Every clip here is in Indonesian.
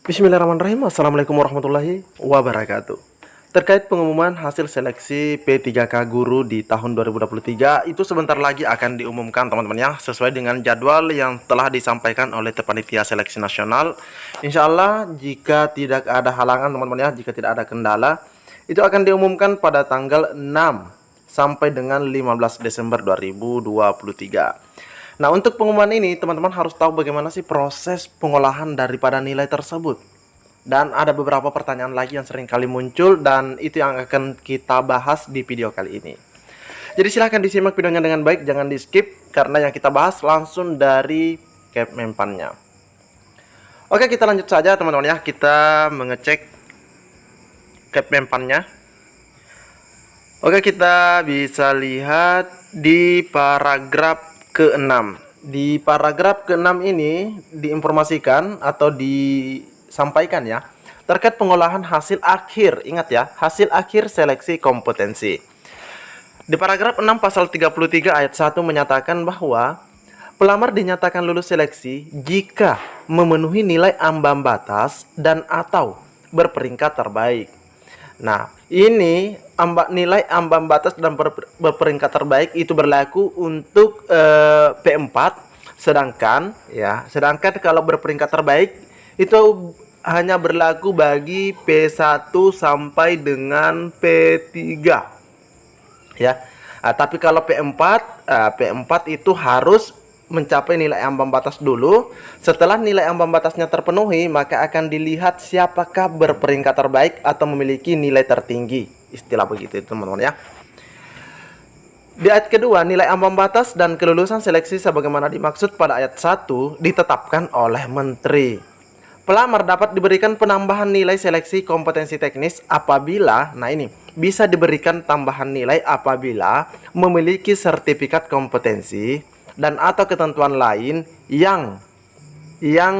Bismillahirrahmanirrahim. Assalamualaikum warahmatullahi wabarakatuh. Terkait pengumuman hasil seleksi P3K Guru di tahun 2023 itu sebentar lagi akan diumumkan teman-teman ya, sesuai dengan jadwal yang telah disampaikan oleh Panitia Seleksi Nasional. Insya Allah jika tidak ada halangan teman-teman ya, jika tidak ada kendala, itu akan diumumkan pada tanggal 6 sampai dengan 15 Desember 2023. Nah, untuk pengumuman ini teman-teman harus tahu bagaimana sih proses pengolahan daripada nilai tersebut. Dan ada beberapa pertanyaan lagi yang sering kali muncul dan itu yang akan kita bahas di video kali ini. Jadi silahkan disimak videonya dengan baik, jangan di skip karena yang kita bahas langsung dari Kepmenpannya. Oke, kita lanjut saja teman-teman ya, kita mengecek Kepmenpannya. Oke, kita bisa lihat di paragraf ke-6. Di paragraf ke-6 ini diinformasikan atau disampaikan ya, terkait pengolahan hasil akhir. Ingat ya, hasil akhir seleksi kompetensi. Di paragraf 6 pasal 33 ayat 1 menyatakan bahwa pelamar dinyatakan lulus seleksi jika memenuhi nilai ambang batas dan atau berperingkat terbaik. Nah, ini nilai ambang batas dan berperingkat terbaik itu berlaku untuk P4, sedangkan kalau berperingkat terbaik itu hanya berlaku bagi P1 sampai dengan P3 ya. Tapi kalau P4 itu harus mencapai nilai ambang batas dulu. Setelah nilai ambang batasnya terpenuhi, maka akan dilihat siapakah berperingkat terbaik atau memiliki nilai tertinggi. Istilah begitu teman-teman ya. Di ayat kedua, nilai ambang batas dan kelulusan seleksi sebagaimana dimaksud pada ayat 1 ditetapkan oleh Menteri. Pelamar dapat diberikan penambahan nilai seleksi kompetensi teknis apabila, nah ini, bisa diberikan tambahan nilai apabila memiliki sertifikat kompetensi dan atau ketentuan lain yang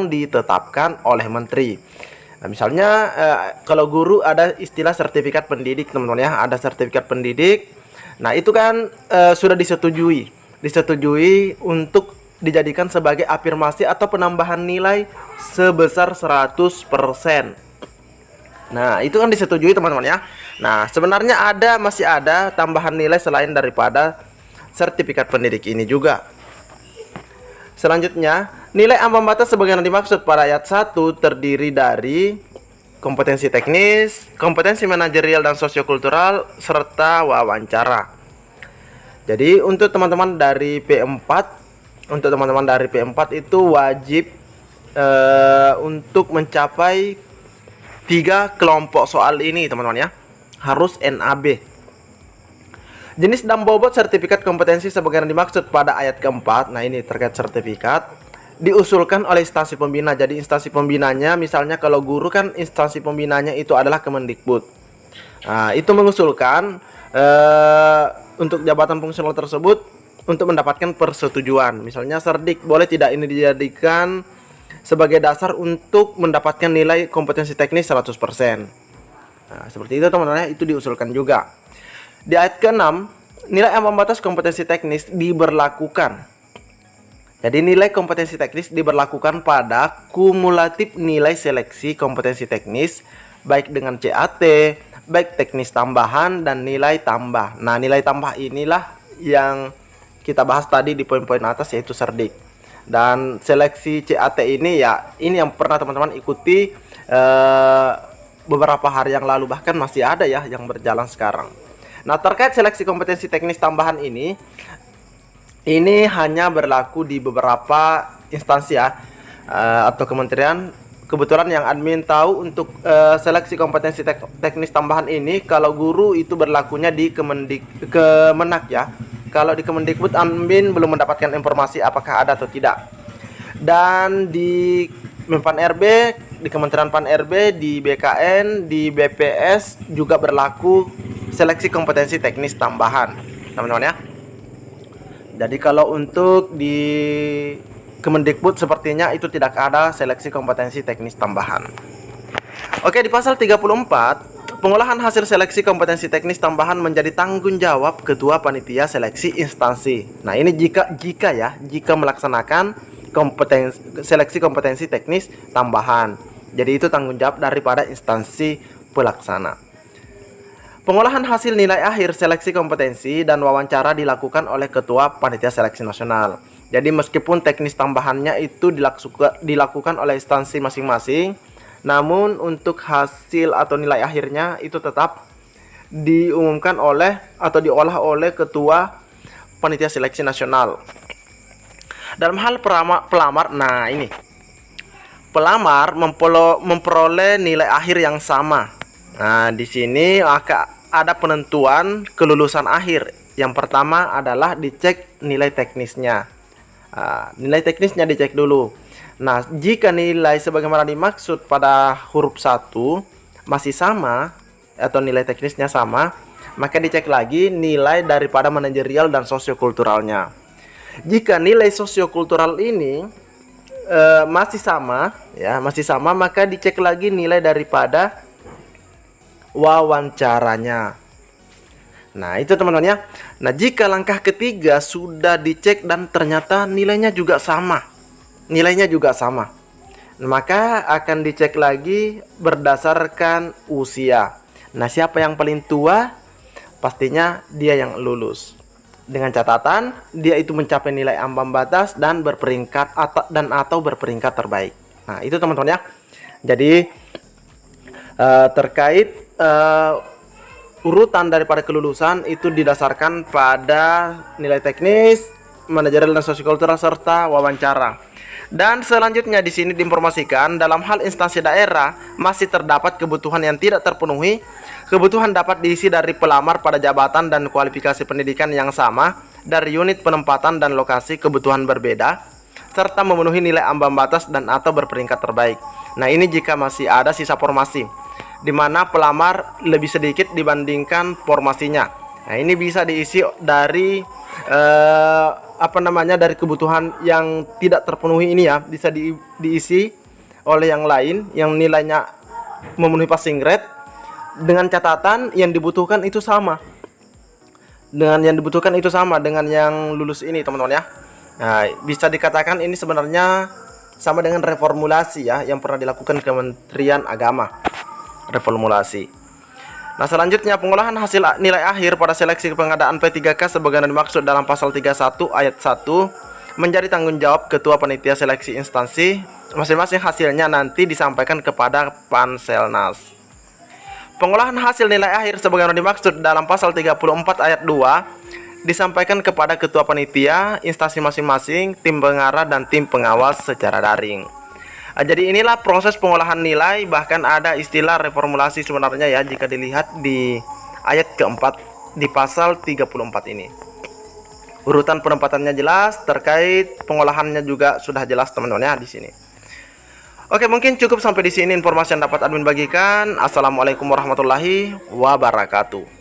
ditetapkan oleh Menteri. Nah, misalnya kalau guru ada istilah sertifikat pendidik teman-teman ya, ada sertifikat pendidik. Nah, itu kan sudah disetujui untuk dijadikan sebagai afirmasi atau penambahan nilai sebesar 100%. Nah, itu kan disetujui teman-teman ya. Nah, sebenarnya masih ada tambahan nilai selain daripada sertifikat pendidik ini juga. Selanjutnya, nilai ambang batas sebagaimana dimaksud pada ayat 1 terdiri dari kompetensi teknis, kompetensi manajerial dan sosiokultural, serta wawancara. Jadi untuk teman-teman dari P4 itu wajib untuk mencapai 3 kelompok soal ini teman-teman ya. Harus NAB. Jenis dan bobot sertifikat kompetensi sebagaimana dimaksud pada ayat keempat. Nah, ini terkait sertifikat diusulkan oleh instansi pembina. Jadi instansi pembinanya, misalnya kalau guru kan instansi pembinanya itu adalah Kemendikbud. Nah, itu mengusulkan untuk jabatan fungsional tersebut untuk mendapatkan persetujuan. Misalnya Serdik, boleh tidak ini dijadikan sebagai dasar untuk mendapatkan nilai kompetensi teknis 100%. Nah, seperti itu teman-teman, itu diusulkan juga. Di ayat ke-6, nilai ambang batas kompetensi teknis diberlakukan. Jadi nilai kompetensi teknis diberlakukan pada kumulatif nilai seleksi kompetensi teknis baik dengan CAT, baik teknis tambahan dan nilai tambah. Nah, nilai tambah inilah yang kita bahas tadi di poin-poin atas, yaitu Serdik. Dan seleksi CAT ini ya, ini yang pernah teman-teman ikuti beberapa hari yang lalu, bahkan masih ada ya yang berjalan sekarang. Nah, terkait seleksi kompetensi teknis tambahan ini hanya berlaku di beberapa instansi ya, atau kementerian. Kebetulan yang admin tahu untuk seleksi kompetensi teknis tambahan ini, kalau guru itu berlakunya di Kemenak ya. Kalau di Kemendikbud, admin belum mendapatkan informasi apakah ada atau tidak. Dan di Menpan RB, di Kementerian Pan RB, di BKN, di BPS juga berlaku seleksi kompetensi teknis tambahan, teman-teman ya. Jadi kalau untuk di Kemendikbud sepertinya itu tidak ada seleksi kompetensi teknis tambahan. Oke, di pasal 34, pengolahan hasil seleksi kompetensi teknis tambahan menjadi tanggung jawab ketua panitia seleksi instansi. Nah, ini jika melaksanakan seleksi kompetensi teknis tambahan. Jadi itu tanggung jawab daripada instansi pelaksana. Pengolahan hasil nilai akhir seleksi kompetensi dan wawancara dilakukan oleh Ketua Panitia Seleksi Nasional. Jadi meskipun teknis tambahannya itu dilakukan oleh instansi masing-masing, namun untuk hasil atau nilai akhirnya itu tetap diumumkan oleh atau diolah oleh Ketua Panitia Seleksi Nasional. Dalam hal pelamar, nah ini pelamar memperoleh nilai akhir yang sama. Nah, di sini ada penentuan kelulusan akhir. Yang pertama adalah dicek nilai teknisnya. Nilai teknisnya dicek dulu. Nah, jika nilai sebagaimana dimaksud pada huruf 1 masih sama atau nilai teknisnya sama, maka dicek lagi nilai daripada manajerial dan sosiokulturalnya. Jika nilai sosiokultural ini masih sama, maka dicek lagi nilai daripada wawancaranya. Nah, itu teman-teman ya. Nah, jika langkah ketiga sudah dicek dan ternyata nilainya juga sama, maka akan dicek lagi berdasarkan usia. Nah, siapa yang paling tua? Pastinya dia yang lulus. Dengan catatan dia itu mencapai nilai ambang batas dan berperingkat atau berperingkat terbaik. Nah, itu teman-teman ya. Jadi terkait urutan daripada kelulusan itu didasarkan pada nilai teknis, manajerial dan sosiokultural serta wawancara. Dan selanjutnya di sini diinformasikan dalam hal instansi daerah masih terdapat kebutuhan yang tidak terpenuhi. Kebutuhan dapat diisi dari pelamar pada jabatan dan kualifikasi pendidikan yang sama dari unit penempatan dan lokasi kebutuhan berbeda serta memenuhi nilai ambang batas dan atau berperingkat terbaik. Nah, ini jika masih ada sisa formasi di mana pelamar lebih sedikit dibandingkan formasinya. Nah, ini bisa diisi dari dari kebutuhan yang tidak terpenuhi ini ya, bisa diisi oleh yang lain yang nilainya memenuhi passing grade dengan catatan yang dibutuhkan itu sama. Dengan yang lulus ini, teman-teman ya. Nah, bisa dikatakan ini sebenarnya sama dengan reformulasi ya yang pernah dilakukan Kementerian Agama. Reformulasi. Nah, selanjutnya pengolahan hasil nilai akhir pada seleksi pengadaan P3K sebagaimana dimaksud dalam pasal 31 ayat 1 menjadi tanggung jawab Ketua Panitia Seleksi Instansi. Masing-masing hasilnya nanti disampaikan kepada Panselnas. Pengolahan hasil nilai akhir sebagaimana dimaksud dalam pasal 34 ayat 2 disampaikan kepada Ketua Panitia, instansi masing-masing, tim pengarah dan tim pengawas secara daring. Jadi inilah proses pengolahan nilai, bahkan ada istilah reformulasi sebenarnya ya jika dilihat di ayat keempat di pasal 34 ini. Urutan penempatannya jelas, terkait pengolahannya juga sudah jelas teman-teman ya di sini. Oke, mungkin cukup sampai di sini informasi yang dapat admin bagikan. Assalamualaikum warahmatullahi wabarakatuh.